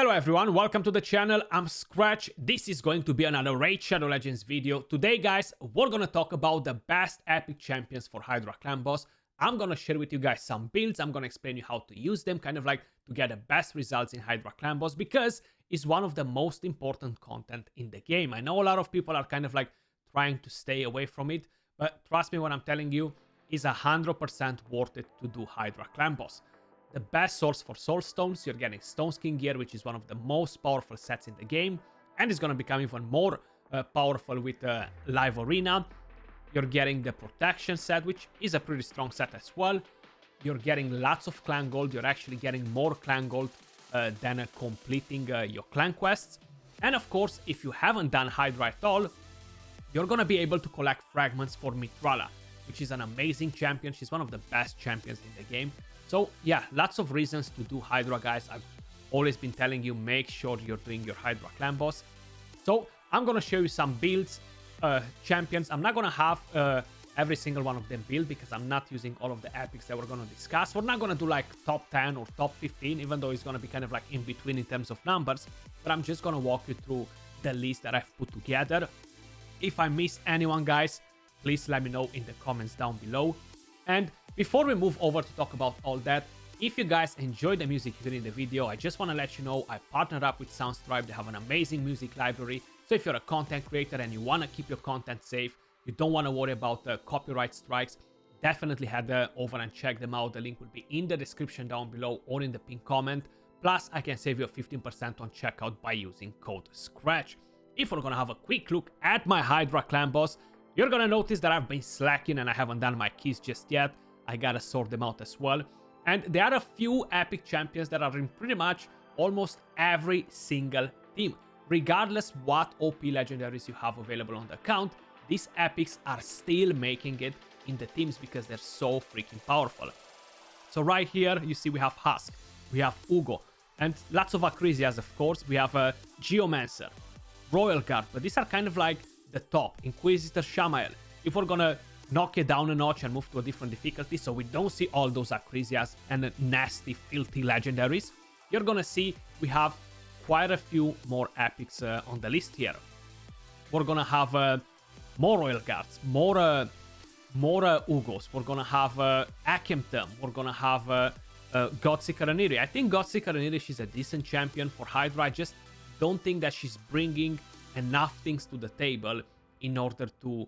Hello everyone, welcome to the channel. I'm Skratch. This is going to be another Raid Shadow Legends video. Today guys, we're gonna talk about the best epic champions for Hydra clan boss. I'm gonna share with you guys some builds. I'm gonna explain you how to use them, kind of like to get the best results in Hydra clan boss, because it's one of the most important content in the game. I know a lot of people are kind of like trying to stay away from it, but trust me when I'm telling you, it's 100% worth it to do Hydra clan boss. The best source for soul stones, you're getting stone skin gear, which is one of the most powerful sets in the game, and it's going to become even more powerful with live arena. You're getting the protection set, which is a pretty strong set as well. You're getting lots of clan gold. You're actually getting more clan gold than completing your clan quests. And of course, if you haven't done Hydra at all, you're going to be able to collect fragments for Mitrala, which is an amazing champion. She's one of the best champions in the game. So yeah, lots of reasons to do Hydra, guys. I've always been telling you, make sure you're doing your Hydra clan boss. So I'm gonna show you some builds, champions. I'm not gonna have every single one of them build because I'm not using all of the epics that we're gonna discuss. We're not gonna do like top 10 or top 15, even though it's gonna be kind of like in between in terms of numbers. But I'm just gonna walk you through the list that I've put together. If I missed anyone, guys, please let me know in the comments down below. And before we move over to talk about all that, if you guys enjoyed the music here in the video, I just want to let you know I partnered up with Soundstripe. They have an amazing music library. So if you're a content creator and you want to keep your content safe, you don't want to worry about copyright strikes, definitely head over and check them out. The link will be in the description down below or in the pinned comment. Plus, I can save you 15% on checkout by using code SCRATCH. If we're going to have a quick look at my Hydra clan boss, you're going to notice that I've been slacking and I haven't done my keys just yet. I gotta sort them out as well. And there are a few epic champions that are in pretty much almost every single team. Regardless what OP legendaries you have available on the account, these epics are still making it in the teams because they're so freaking powerful. So right here, you see we have Husk, we have Ugo, and lots of Acrisias, of course. We have a Geomancer, Royal Guard, but these are kind of like the top. Inquisitor, Shamael. If we're gonna knock it down a notch and move to a different difficulty so we don't see all those Acrisias and nasty, filthy legendaries, you're gonna see we have quite a few more epics on the list here. We're gonna have more Royal Guards, more Ugos. We're gonna have Akemtem. We're gonna have Godseeker Aniri. I think Godseeker Aniri, she's a decent champion for Hydra. I just don't think that she's bringing enough things to the table in order to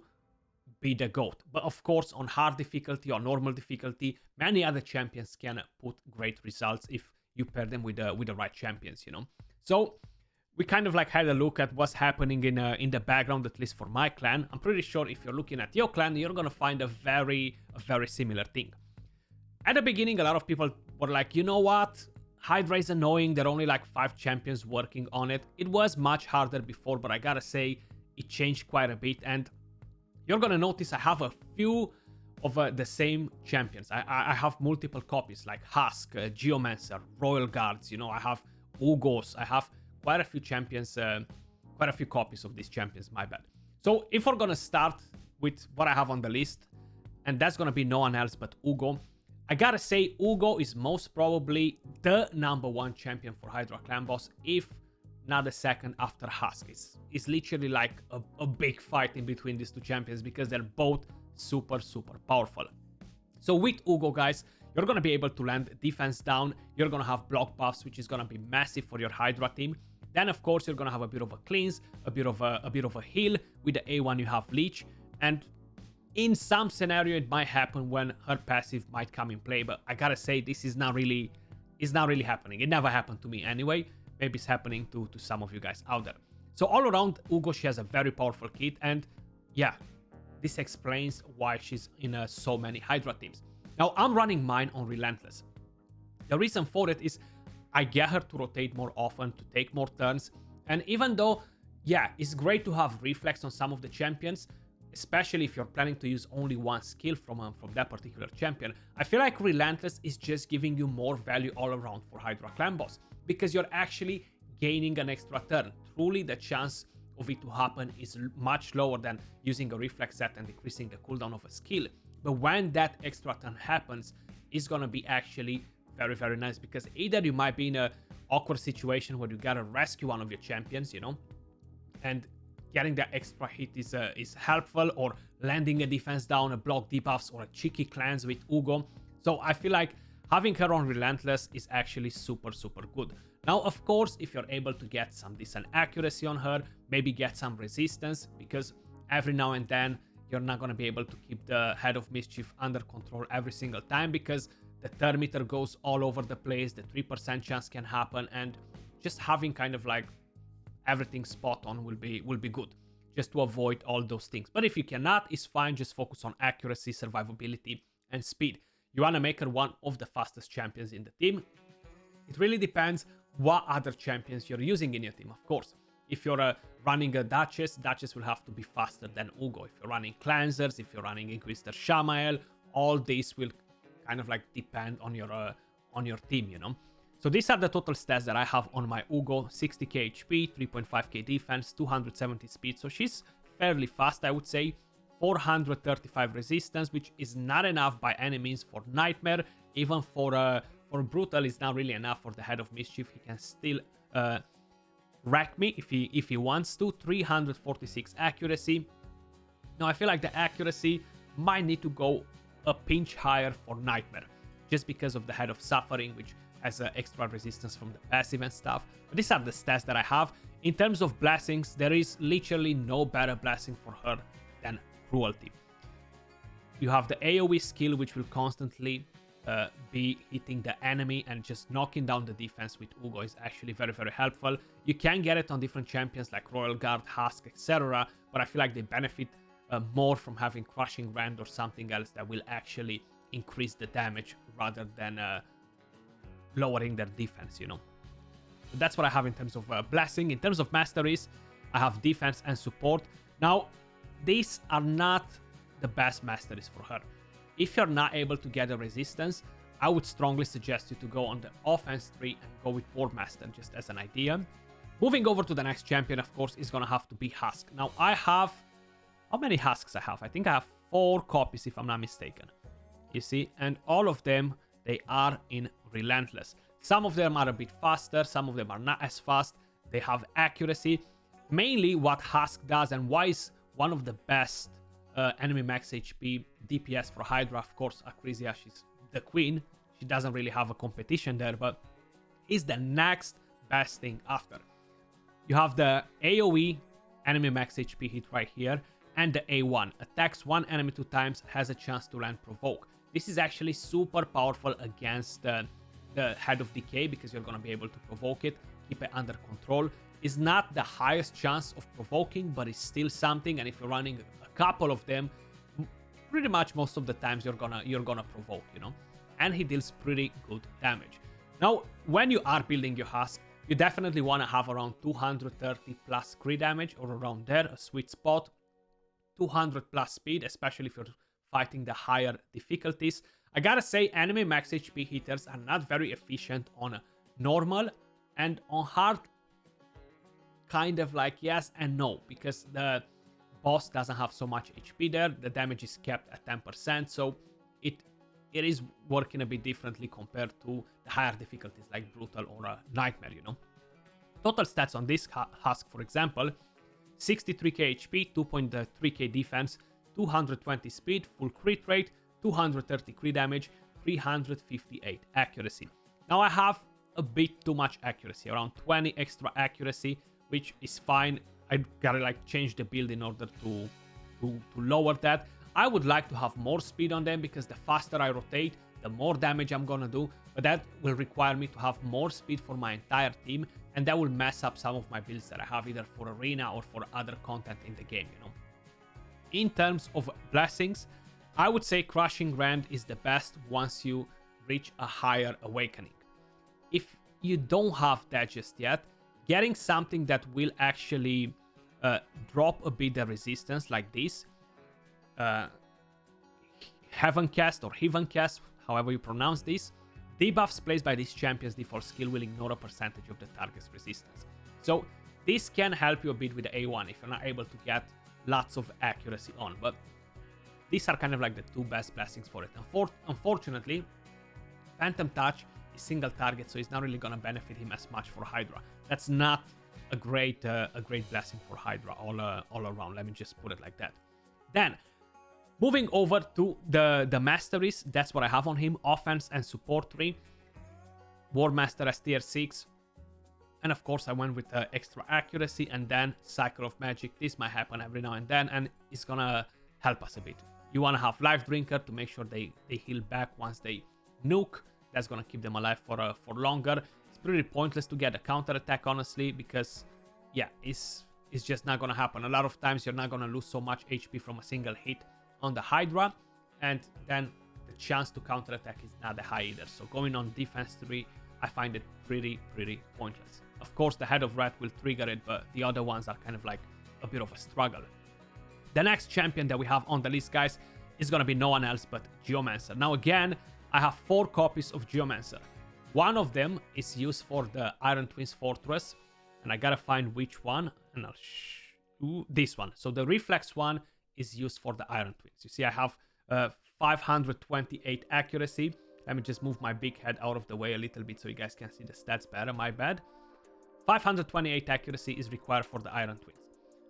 be the GOAT. But of course, on hard difficulty or normal difficulty, many other champions can put great results if you pair them with the right champions, you know. So we kind of like had a look at what's happening in the background, at least for my clan. I'm pretty sure if you're looking at your clan, you're gonna find a very similar thing. At the beginning, a lot of people were like, you know what, Hydra is annoying. There are only like 5 champions working on it. It was much harder before, but I gotta say it changed quite a bit. And you're gonna notice I have a few of the same champions. I have multiple copies like Husk, Geomancer, Royal Guards, you know, I have Ugos, I have quite a few champions, quite a few copies of these champions, my bad. So if we're gonna start with what I have on the list, and that's gonna be no one else but Ugo, I gotta say Ugo is most probably the #1 champion for Hydra clan boss, if not the second after Husk. It's literally like a big fight in between these two champions because they're both super powerful. So with Ugo, guys, you're gonna be able to land defense down. You're gonna have block buffs, which is gonna be massive for your Hydra team. Then of course you're gonna have a bit of a cleanse, a bit of a heal. With the A1 you have leech, and in some scenario it might happen when her passive might come in play. But I gotta say this is not really happening. It never happened to me anyway. Maybe it's happening to some of you guys out there. So all around, Ugo, she has a very powerful kit. And yeah, this explains why she's in so many Hydra teams. Now, I'm running mine on Relentless. The reason for it is I get her to rotate more often, to take more turns. And even though, yeah, it's great to have reflex on some of the champions, especially if you're planning to use only one skill from that particular champion, I feel like Relentless is just giving you more value all around for Hydra clan boss, because you're actually gaining an extra turn. Truly, the chance of it to happen is much lower than using a reflex set and decreasing the cooldown of a skill. But when that extra turn happens, it's gonna be actually very nice, because either you might be in a awkward situation where you gotta rescue one of your champions, you know, and getting that extra hit is helpful, or landing a defense down, a block debuffs, or a cheeky cleanse with Ugo. So I feel like having her on Relentless is actually super good. Now, of course, if you're able to get some decent accuracy on her, maybe get some resistance, because every now and then you're not going to be able to keep the Head of Mischief under control every single time, because the turn meter goes all over the place, the 3% chance can happen, and just having kind of like everything spot on will be good, just to avoid all those things. But if you cannot, it's fine, just focus on accuracy, survivability, and speed. You want to make her one of the fastest champions in the team. It really depends what other champions you're using in your team, of course. If you're running a Duchess will have to be faster than Ugo. If you're running Cleansers, if you're running Inquisitor Shamael, all this will kind of like depend on your team, you know. So these are the total stats that I have on my Ugo: 60k HP, 3.5k defense, 270 speed. So she's fairly fast, I would say. 435 resistance, which is not enough by any means for Nightmare. Even for Brutal, is not really enough for the Head of Mischief. He can still wreck me if he wants to. 346 accuracy. Now I feel like the accuracy might need to go a pinch higher for Nightmare, just because of the Head of Suffering, which has extra resistance from the passive and stuff. But these are the stats that I have. In terms of blessings, there is literally no better blessing for her than Cruelty. You have the AoE skill, which will constantly be hitting the enemy and just knocking down the defense with Ugo is actually very helpful. You can get it on different champions like Royal Guard, Husk, etc. But I feel like they benefit more from having Crushing Rend or something else that will actually increase the damage rather than lowering their defense, you know. So that's what I have in terms of blessing. In terms of masteries, I have defense and support. Now, these are not the best masteries for her. If you're not able to get a resistance, I would strongly suggest you to go on the offense tree and go with War Master, just as an idea. Moving over to the next champion, of course, is gonna have to be Husk. Now, I have... How many Husks I have? I think I have 4 copies, if I'm not mistaken. You see? And all of them, they are in Relentless. Some of them are a bit faster, some of them are not as fast. They have accuracy. Mainly what Husk does, and why is one of the best enemy max HP DPS for Hydra. Of course, Acrisia, she's the queen. She doesn't really have a competition there, but is the next best thing after. You have the AoE enemy max HP hit right here, and the A1. Attacks one enemy 2 times, has a chance to land provoke. This is actually super powerful against the Head of Decay, because you're going to be able to provoke it, keep it under control. Is not the highest chance of provoking, but it's still something. And if you're running a couple of them, pretty much most of the times you're gonna provoke, you know. And he deals pretty good damage. Now, when you are building your Husk, you definitely want to have around 230 plus crit damage, or around there, a sweet spot. 200 plus speed, especially if you're fighting the higher difficulties. I gotta say, enemy max HP hitters are not very efficient on normal, and on hard, kind of like yes and no, because the boss doesn't have so much HP there. The damage is kept at 10%, so it is working a bit differently compared to the higher difficulties like Brutal or Nightmare, you know. Total stats on this Husk, for example: 63k HP, 2.3k defense, 220 speed, full crit rate, 230 crit damage, 358 accuracy. Now I have a bit too much accuracy, around 20 extra accuracy, which is fine. I gotta like change the build in order to lower that. I would like to have more speed on them, because the faster I rotate, the more damage I'm gonna do, but that will require me to have more speed for my entire team, and that will mess up some of my builds that I have either for arena or for other content in the game, you know. In terms of blessings, I would say Crushing Rend is the best once you reach a higher awakening. If you don't have that just yet, getting something that will actually drop a bit the resistance, like this, Heaven Cast or Heaven Cast, however you pronounce this, debuffs placed by this champion's default skill will ignore a percentage of the target's resistance. So this can help you a bit with the A1 if you're not able to get lots of accuracy on, but these are kind of like the 2 best blessings for it. Unfortunately, Phantom Touch single target, so it's not really gonna benefit him as much for Hydra. That's not a great blessing for Hydra all around. Let me just put it like that. Then moving over to the masteries, that's what I have on him: offense and support 3. War Master as tier 6. And of course I went with extra accuracy and then Cycle of Magic. This might happen every now and then, and it's gonna help us a bit. You want to have Life Drinker to make sure they heal back once they nuke. That's gonna keep them alive for longer. It's pretty pointless to get a counter attack, honestly, because yeah, it's just not gonna happen. A lot of times you're not gonna lose so much HP from a single hit on the Hydra, and then the chance to counter attack is not that high either. So going on defense 3, I find it pretty pointless. Of course, the Head of Rat will trigger it, but the other ones are kind of like a bit of a struggle. The next champion that we have on the list, guys, is gonna be no one else but Geomancer. Now again, I have 4 copies of Geomancer. One of them is used for the Iron Twins Fortress, and I gotta find which one, and I'll this one. So the Reflex one is used for the Iron Twins. You see, I have 528 accuracy. Let me just move my big head out of the way a little bit so you guys can see the stats better. My bad. 528 accuracy is required for the Iron Twins.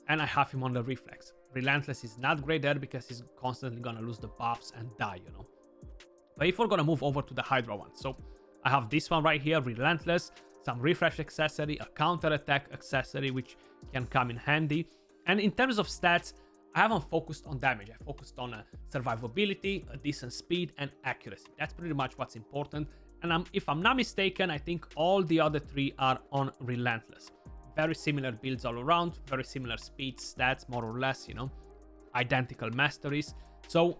And I have him on the Reflex. Relentless is not great there because he's constantly gonna lose the buffs and die, you know. But if we're gonna move over to the Hydra one, so I have this one right here, Relentless, some refresh accessory, a counter attack accessory, which can come in handy. And in terms of stats, I haven't focused on damage. I focused on survivability, a decent speed, and accuracy. That's pretty much what's important. And if I'm not mistaken, I think all the other 3 are on Relentless. Very similar builds all around, very similar speed, stats, more or less, you know. Identical masteries. So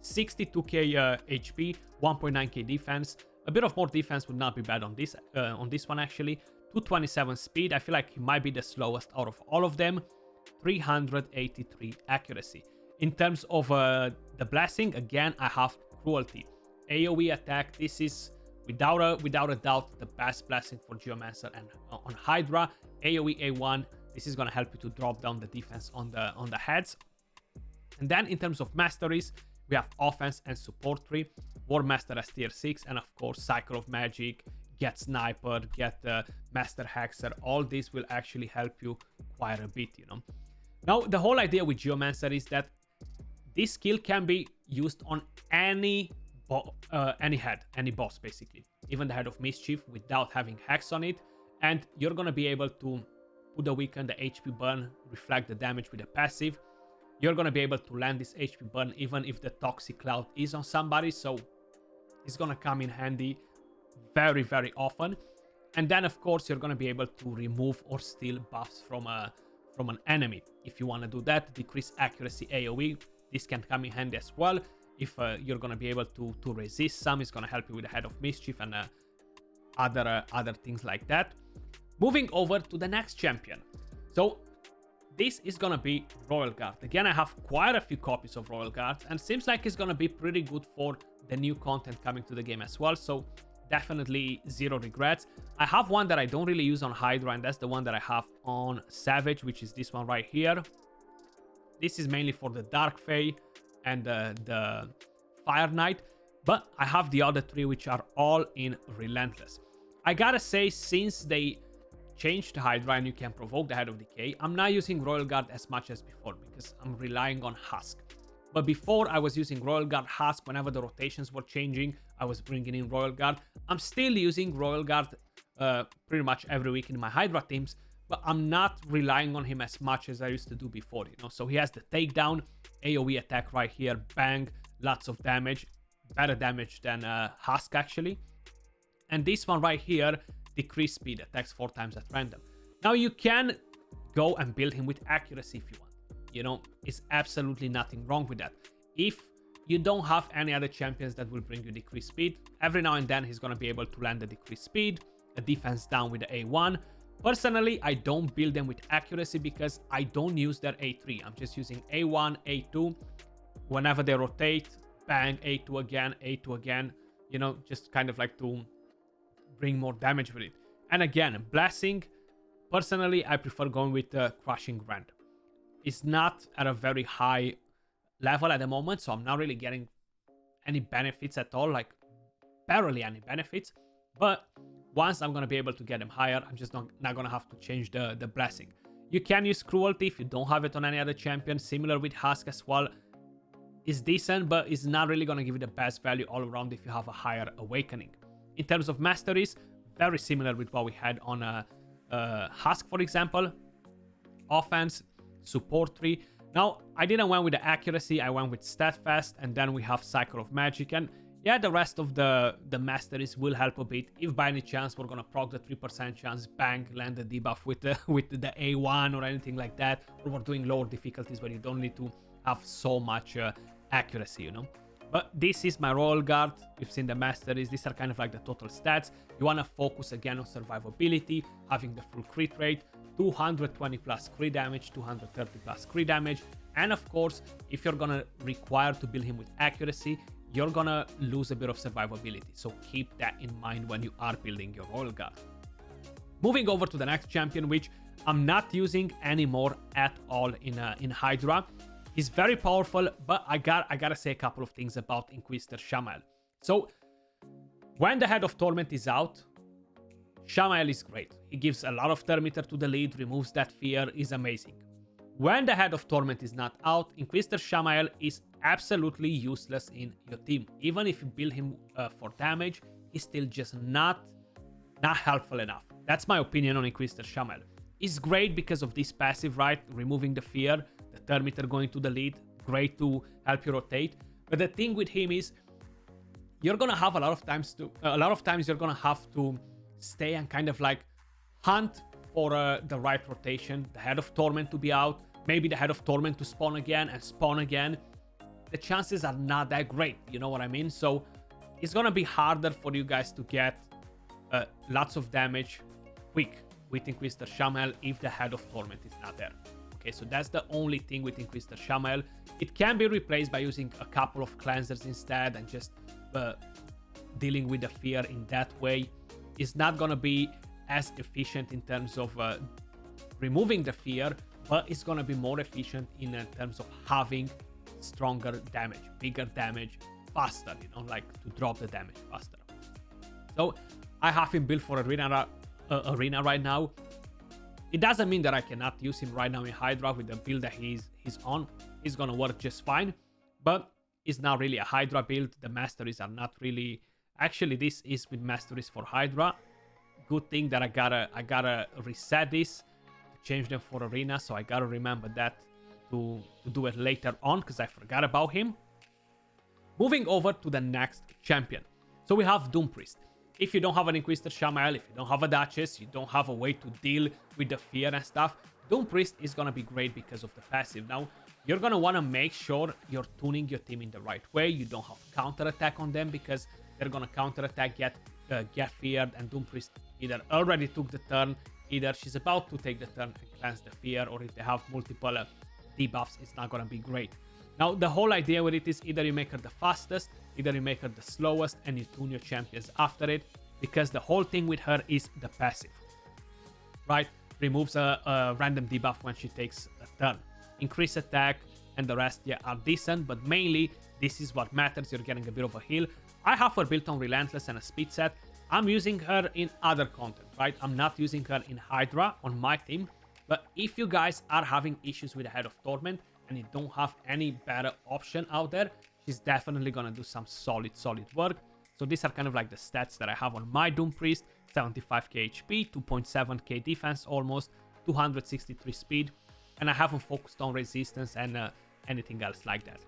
62k HP, 1.9k defense. A bit of more defense would not be bad on this one, actually. 227 speed. I feel like he might be the slowest out of all of them. 383 accuracy. In terms of the blessing, again, I have Cruelty. AoE attack, this is without a doubt the best blessing for Geomancer. And on Hydra, AoE A1, this is gonna help you to drop down the defense on the heads. And then in terms of masteries, we have offense and support 3, War Master as tier 6, and of course Cycle of Magic, get Sniper, get Master Hexer. All this will actually help you quite a bit, you know. Now the whole idea with Geomancer is that this skill can be used on any head, any boss basically, even the Head of Mischief without having Hex on it, and you're gonna be able to put the weaken, the HP burn, reflect the damage with a passive. You're gonna be able to land this HP burn even if the Toxic Cloud is on somebody, so it's gonna come in handy very often. And then of course you're gonna be able to remove or steal buffs from an enemy. If you want to do that, decrease accuracy AoE, this can come in handy as well. If you're gonna be able to resist some, it's gonna help you with the Head of Mischief and other things like that. Moving over to the next champion. So this is gonna be Royal Guard. Again, I have quite a few copies of Royal Guard, and seems like it's gonna be pretty good for the new content coming to the game as well. So definitely zero regrets. I have one that I don't really use on Hydra, and that's the one that I have on Savage, which is this one right here. This is mainly for the Dark Fae and the Fire Knight, but I have the other 3 which are all in Relentless. I gotta say, since they changed Hydra and you can provoke the Head of Decay, I'm not using Royal Guard as much as before because I'm relying on Husk. But before, I was using Royal Guard, Husk. Whenever the rotations were changing, I was bringing in Royal Guard. I'm still using Royal Guard pretty much every week in my Hydra teams, but I'm not relying on him as much as I used to do before, you know. So he has the takedown, AoE attack right here, bang, lots of damage, better damage than Husk actually. And this one right here, decrease speed, attacks 4 times at random. Now you can go and build him with accuracy if you want. You know, it's absolutely nothing wrong with that. If you don't have any other champions that will bring you decreased speed, every now and then he's going to be able to land a decreased speed, a defense down with the A1. Personally, I don't build them with accuracy because I don't use their A3. I'm just using A1, A2. Whenever they rotate, bang, A2 again, you know, just kind of like to bring more damage with it. And again, Blessing, personally, I prefer going with Crushing Rend. It's not at a very high level at the moment, so I'm not really getting any benefits at all, like barely any benefits. But once I'm gonna be able to get him higher, I'm just not gonna have to change the blessing. You can use cruelty if you don't have it on any other champion. Similar with Husk as well. Is decent, but it's not really gonna give you the best value all around if you have a higher awakening. In terms of masteries, very similar with what we had on Husk, for example. Offense, support tree. Now, I didn't went with the accuracy, I went with Steadfast, and then we have Cycle of Magic, and yeah, the rest of the masteries will help a bit. If by any chance we're gonna proc the 3% chance, bang, land the debuff with the A1 or anything like that, or we're doing lower difficulties where you don't need to have so much accuracy, you know. But this is my Royal Guard. We've seen the masteries. These are kind of like the total stats. You want to focus again on survivability, having the full crit rate, 220 plus crit damage, 230 plus crit damage. And of course, if you're going to require to build him with accuracy, you're going to lose a bit of survivability. So keep that in mind when you are building your Royal Guard. Moving over to the next champion, which I'm not using anymore at all in Hydra. He's very powerful, but I gotta say a couple of things about Inquisitor Shamael. So, when the Head of Torment is out, Shamael is great. He gives a lot of Thermitter to the lead, removes that fear, is amazing. When the Head of Torment is not out, Inquisitor Shamael is absolutely useless in your team. Even if you build him for damage, he's still just not helpful enough. That's my opinion on Inquisitor Shamael. He's great because of this passive, right? Removing the fear. Thermitter going to the lead, great to help you rotate. But the thing with him is, you're gonna have a lot of times you're gonna have to stay and kind of like hunt for the right rotation. The Head of Torment to be out, maybe the Head of Torment to spawn again and spawn again. The chances are not that great, you know what I mean? So it's gonna be harder for you guys to get lots of damage quick with Inquisitor Shamael if the Head of Torment is not there. Okay, so that's the only thing with Inquisitor Shamael. It can be replaced by using a couple of cleansers instead and just dealing with the fear in that way. It's not gonna be as efficient in terms of removing the fear, but it's gonna be more efficient in terms of having stronger damage, bigger damage, faster, you know, like to drop the damage faster. So I have him built for arena right now. It doesn't mean that I cannot use him right now in Hydra with the build that he's on. He's gonna work just fine, but it's not really a Hydra build. The masteries are not really... Actually, this is with masteries for Hydra. Good thing that I gotta reset this, change them for arena, so I gotta remember that to do it later on, because I forgot about him. Moving over to the next champion. So we have Doom Priest. If you don't have an Inquisitor Shamael, if you don't have a Duchess, you don't have a way to deal with the fear and stuff, Doom Priest is going to be great because of the passive. Now, you're going to want to make sure you're tuning your team in the right way. You don't have counter attack on them because they're going to counter attack, get feared, and Doom Priest either already took the turn, either she's about to take the turn and cleanse the fear, or if they have multiple debuffs, it's not going to be great. Now, the whole idea with it is either you make her the fastest, either you make her the slowest, and you tune your champions after it, because the whole thing with her is the passive, right? Removes a random debuff when she takes a turn. Increase attack, and the rest, yeah, are decent, but mainly, this is what matters. You're getting a bit of a heal. I have her built on Relentless and a speed set. I'm using her in other content, right? I'm not using her in Hydra on my team, but if you guys are having issues with the Head of Torment, and you don't have any better option out there, she's definitely gonna do some solid work. So these are kind of like the stats that I have on my Doom Priest: 75k HP, 2.7k defense almost, 263 speed, and I haven't focused on resistance and anything else like that.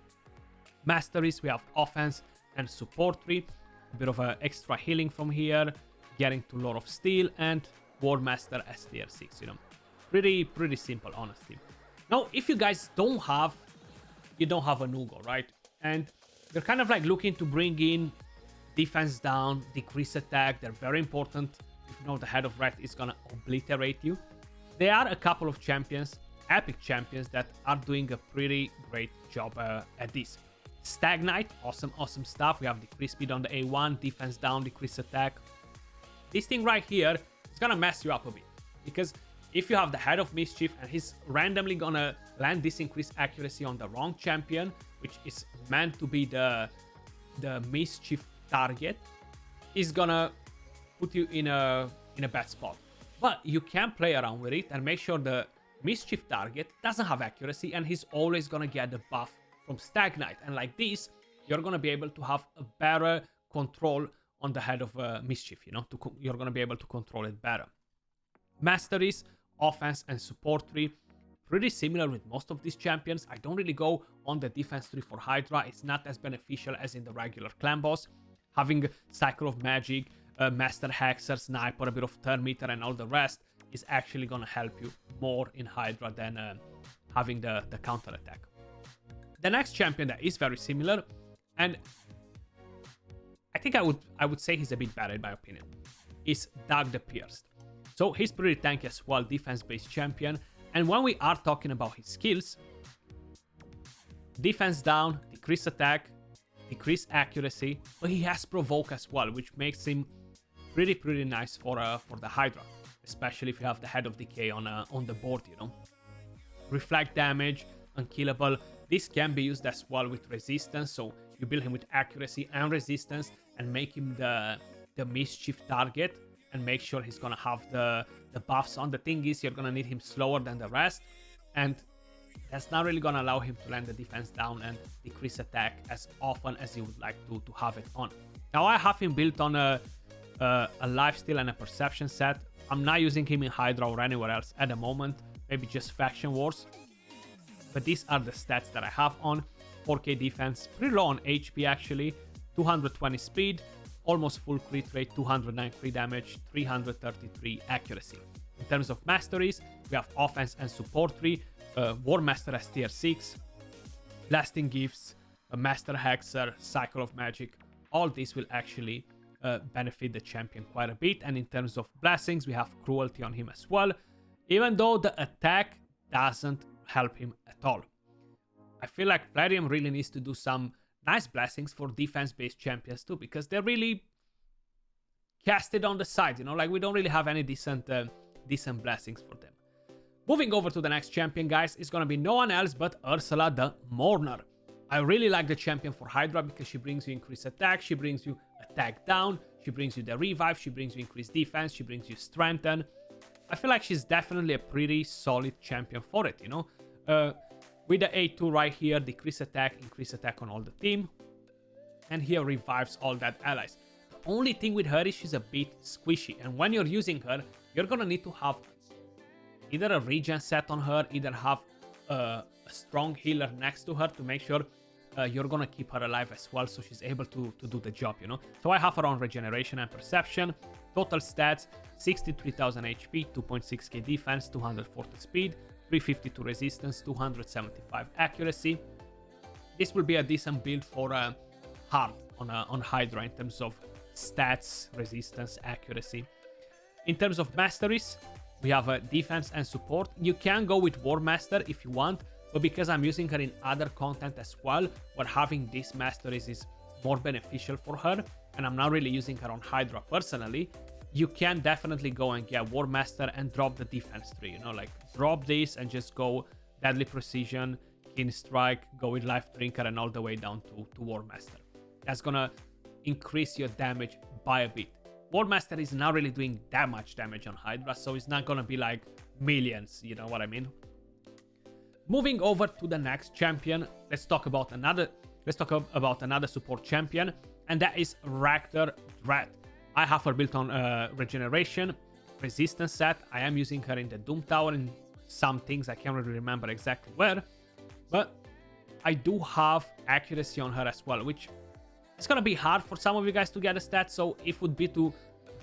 Masteries, we have offense and support tree, a bit of extra healing from here, getting to Lord of Steel, and Wardmaster as tier 6, you know. Pretty simple, honestly. Now, if you guys don't have a Nugo, right? And you're kind of like looking to bring in defense down, decrease attack. They're very important. If you know the Head of Red is gonna obliterate you. There are a couple of champions, epic champions, that are doing a pretty great job at this. Stagnite, awesome stuff. We have decreased speed on the A1, defense down, decrease attack. This thing right here is gonna mess you up a bit, because if you have the Head of Mischief and he's randomly gonna land this increased accuracy on the wrong champion, which is meant to be the Mischief target, is gonna put you in a bad spot. But you can play around with it and make sure the mischief target doesn't have accuracy, and he's always gonna get the buff from Stagnite. And like this, you're gonna be able to have a better control on the head of mischief, you know, you're gonna be able to control it better. Masteries, offense, and support tree, pretty similar with most of these champions. I don't really go on the defense tree for Hydra. It's not as beneficial as in the regular clan boss. Having Cycle of Magic, Master Hexer, Sniper, a bit of turn meter, and all the rest is actually gonna help you more in Hydra than having the counter attack. The next champion that is very similar, and I think I would say he's a bit better in my opinion, is Doug the Pierced. So he's pretty tanky as well, defense-based champion. And when we are talking about his skills, defense down, decrease attack, decrease accuracy, but he has provoke as well, which makes him pretty nice for the Hydra, especially if you have the Head of Decay on the board, you know. Reflect damage, unkillable. This can be used as well with resistance, so you build him with accuracy and resistance and make him the mischief target and make sure he's gonna have the buffs on. The thing is, you're gonna need him slower than the rest, and that's not really gonna allow him to land the defense down and decrease attack as often as you would like to have it on. Now I have him built on a lifesteal and a perception set. I'm not using him in Hydra or anywhere else at the moment, maybe just Faction Wars. But these are the stats that I have on. 4k defense, pretty low on HP actually, 220 speed, almost full crit rate, 209 crit damage, 333 accuracy. In terms of masteries, we have offense and support tree. War Master as tier 6, Lasting Gifts, a Master Hexer, Cycle of Magic. All these will actually benefit the champion quite a bit. And in terms of blessings, we have Cruelty on him as well, even though the attack doesn't help him at all. I feel like Plarium really needs to do some nice blessings for defense-based champions too, because they're really casted on the side, you know, like we don't really have any decent blessings for them. Moving over to the next champion, guys, is gonna be no one else but Ursula the Mourner. I really like the champion for Hydra because she brings you increased attack, she brings you attack down, she brings you the revive, she brings you increased defense, she brings you strengthen. I feel like she's definitely a pretty solid champion for it, you know. With the A2 right here, decrease attack, increase attack on all the team. And here revives all that allies. The only thing with her is she's a bit squishy. And when you're using her, you're gonna need to have either a regen set on her, either have a strong healer next to her to make sure you're gonna keep her alive as well, so she's able to do the job, you know. So I have her on regeneration and perception. Total stats, 63,000 HP, 2.6k defense, 240 speed, 352 resistance, 275 accuracy. This will be a decent build for hard on Hydra in terms of stats, resistance, accuracy. In terms of masteries, we have defense and support. You can go with War Master if you want, but because I'm using her in other content as well, where having these masteries is more beneficial for her, and I'm not really using her on Hydra personally, you can definitely go and get War Master and drop the defense tree, you know, like drop this and just go Deadly Precision, Keen Strike, go with Life Drinker, and all the way down to War Master. That's gonna increase your damage by a bit. War Master is not really doing that much damage on Hydra, so it's not gonna be like millions, you know what I mean? Moving over to the next champion, let's talk about another support champion, and that is Raktor Dread. I have her built on regeneration, resistance set. I am using her in the Doom Tower in some things, I can't really remember exactly where, but I do have accuracy on her as well, which it's gonna be hard for some of you guys to get a stat, so if would be to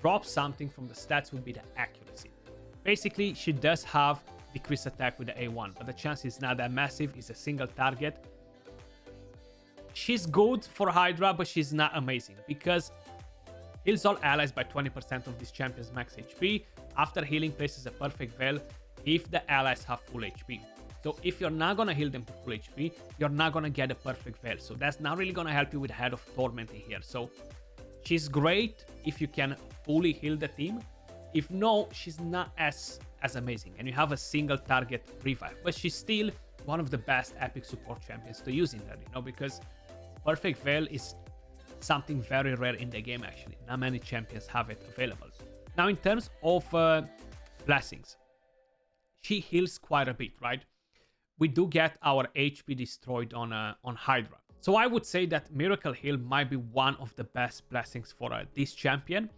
drop something from the stats would be the accuracy. Basically, she does have decreased attack with the A1, but the chance is not that massive, it's a single target. She's good for Hydra, but she's not amazing, because heals all allies by 20% of this champion's max HP. After healing, places a perfect veil if the allies have full HP. So if you're not gonna heal them to full HP, you're not gonna get a perfect veil. So that's not really gonna help you with Head of Torment in here. So she's great if you can fully heal the team. If no, she's not as amazing. And you have a single target revive. But she's still one of the best epic support champions to use in there, you know, because perfect veil is something very rare in the game actually. Not many champions have it available. Now in terms of blessings, she heals quite a bit, right? We do get our HP destroyed on Hydra. So I would say that Miracle Heal might be one of the best blessings for this champion.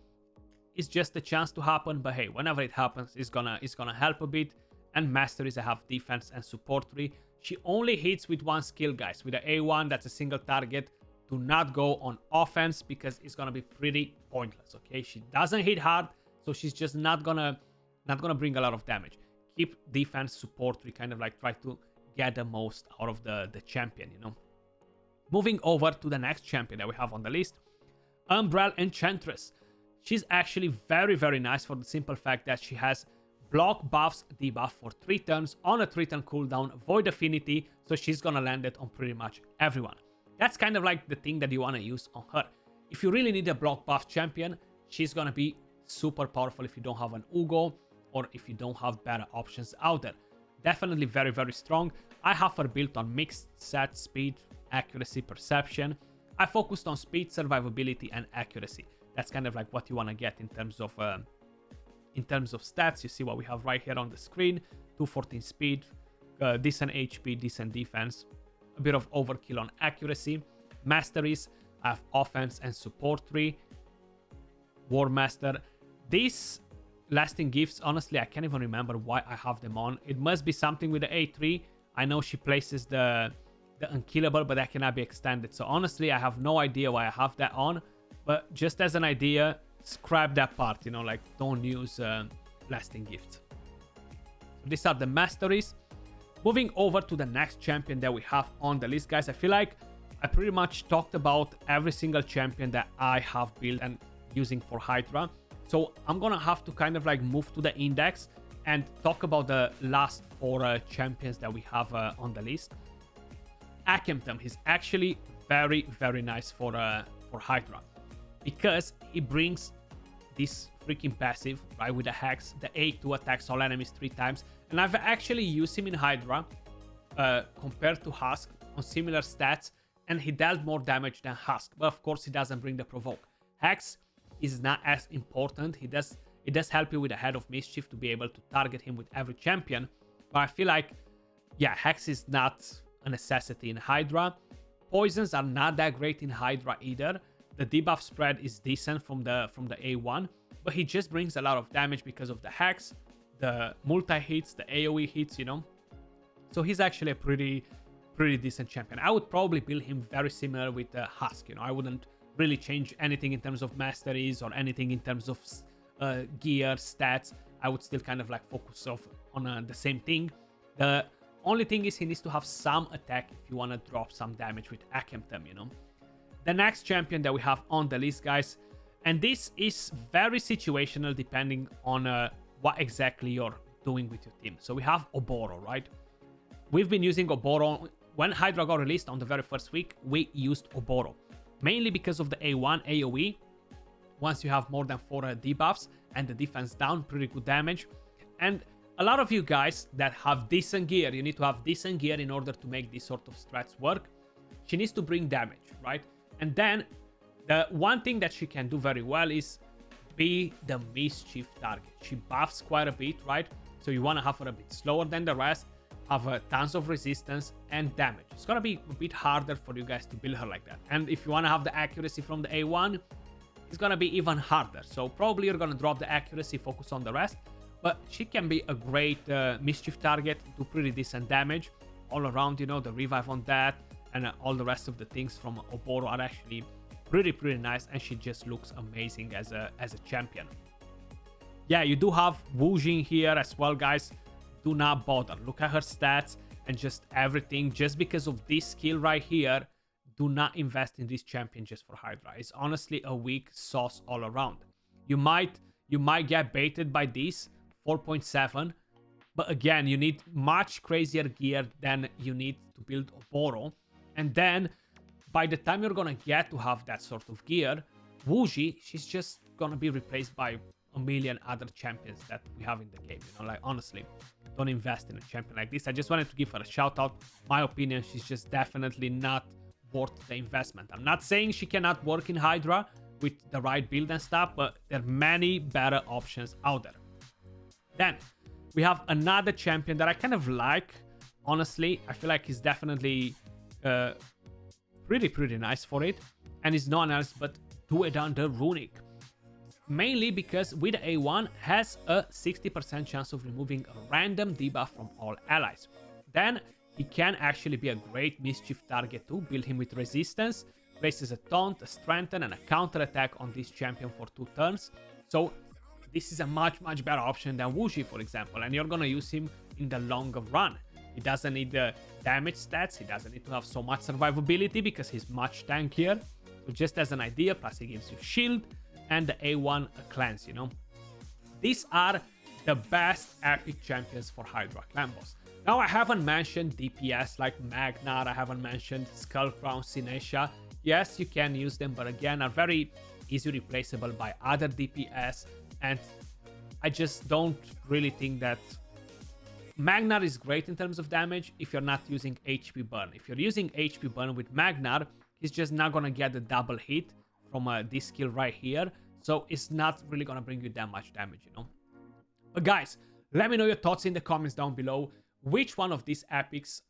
It's just a chance to happen, but hey, whenever it happens, it's gonna help a bit. And Masteries, I have defense and support 3. She only hits with one skill, guys. With the A1, that's a single target. Do not go on offense because it's gonna be pretty pointless, okay? She doesn't hit hard, so she's just not gonna bring a lot of damage. Keep defense, support 3, kind of like try to get the most out of the champion, you know? Moving over to the next champion that we have on the list, Umbral Enchantress. She's actually very, very nice for the simple fact that she has block buffs debuff for 3 turns on a 3-turn cooldown, void affinity, so she's gonna land it on pretty much everyone. That's kind of like the thing that you wanna use on her. If you really need a block buff champion, she's gonna be super powerful if you don't have an Ugo or if you don't have better options out there. Definitely very, very strong. I have her built on mixed set, speed, accuracy, perception. I focused on speed, survivability, and accuracy. That's kind of like what you want to get in terms of stats. You see what we have right here on the screen: 214 speed, decent HP, decent defense, a bit of overkill on accuracy. Masteries, I have offense and support 3. War Master. These lasting gifts, honestly, I can't even remember why I have them on. It must be something with the A3. I know she places the unkillable, but that cannot be extended. So honestly, I have no idea why I have that on. But just as an idea, scrap that part, you know, like don't use lasting gifts. So these are the masteries. Moving over to the next champion that we have on the list, guys. I feel like I pretty much talked about every single champion that I have built and using for Hydra. So I'm gonna have to kind of like move to the index and talk about the last 4 champions that we have on the list. Akemtum is actually very, very nice for Hydra because he brings this freaking passive, right, with the Hex. The A2 attacks all enemies 3 times. And I've actually used him in Hydra compared to Husk on similar stats, and he dealt more damage than Husk. But of course, he doesn't bring the provoke. Hex is not as important. It does help you with the Head of Mischief to be able to target him with every champion. But I feel like, yeah, Hex is not a necessity in Hydra. Poisons are not that great in Hydra either. The debuff spread is decent from the A1, but he just brings a lot of damage because of the Hex, the multi-hits, the AoE hits, you know? So he's actually a pretty decent champion. I would probably build him very similar with Husk, you know? I wouldn't really change anything in terms of masteries or anything in terms of gear, stats. I would still kind of like focus on the same thing. The only thing is he needs to have some attack if you want to drop some damage with Akemtum, you know? The next champion that we have on the list, guys, and this is very situational depending on what exactly you're doing with your team. So we have Oboro, right? We've been using Oboro. When Hydra got released on the very first week, we used Oboro. Mainly because of the A1 AoE. Once you have more than 4 debuffs and the defense down, pretty good damage. And a lot of you guys that have decent gear, you need to have decent gear in order to make these sort of strats work. She needs to bring damage, right? And then the one thing that she can do very well is be the mischief target. She buffs quite a bit, right? So you want to have her a bit slower than the rest, have tons of resistance and damage. It's going to be a bit harder for you guys to build her like that. And if you want to have the accuracy from the A1, it's going to be even harder. So probably you're going to drop the accuracy, focus on the rest. But she can be a great mischief target, do pretty decent damage all around, you know, the revive on that. And all the rest of the things from Oboro are actually pretty nice, and she just looks amazing as a champion. Yeah, you do have Wujin here as well, guys. Do not bother. Look at her stats and just everything. Just because of this skill right here, do not invest in this champion just for Hydra. It's honestly a weak sauce all around. You might get baited by this 4.7, but again, you need much crazier gear than you need to build Oboro. And then, by the time you're gonna get to have that sort of gear, Wuji, she's just gonna be replaced by a million other champions that we have in the game. You know, like, honestly, don't invest in a champion like this. I just wanted to give her a shout out. My opinion, she's just definitely not worth the investment. I'm not saying she cannot work in Hydra with the right build and stuff, but there are many better options out there. Then we have another champion that I kind of like. Honestly, I feel like he's definitely pretty nice for it, and it's no one else but Duedan the Runic. Mainly because with A1 has a 60% chance of removing a random debuff from all allies. Then he can actually be a great mischief target too. Build him with resistance, places a taunt, a strengthen, and a counter attack on this champion for 2 turns. So this is a much better option than Wuji, for example, and you're gonna use him in the longer run. He doesn't need the damage stats, he doesn't need to have so much survivability because he's much tankier. So just as an idea, plus he gives you shield and the A1 cleanse, you know. These are the best epic champions for Hydra clan boss. Now I haven't mentioned DPS like Magnar, I haven't mentioned Skullcrown, Sinesha. Yes, you can use them, but again are very easily replaceable by other DPS, and I just don't really think that Magnar is great in terms of damage if you're not using HP burn. If you're using HP burn with Magnar, he's just not gonna get the double hit from this skill right here, so it's not really gonna bring you that much damage, you know. But guys, let me know your thoughts in the comments down below. Which one of these epics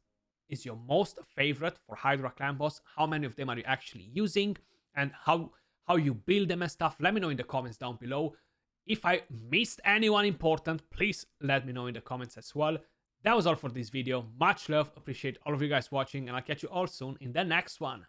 is your most favorite for Hydra clan boss? How many of them are you actually using, and how you build them and stuff? Let me know in the comments down below. If I missed anyone important, please let me know in the comments as well. That was all for this video. Much love, appreciate all of you guys watching, and I'll catch you all soon in the next one.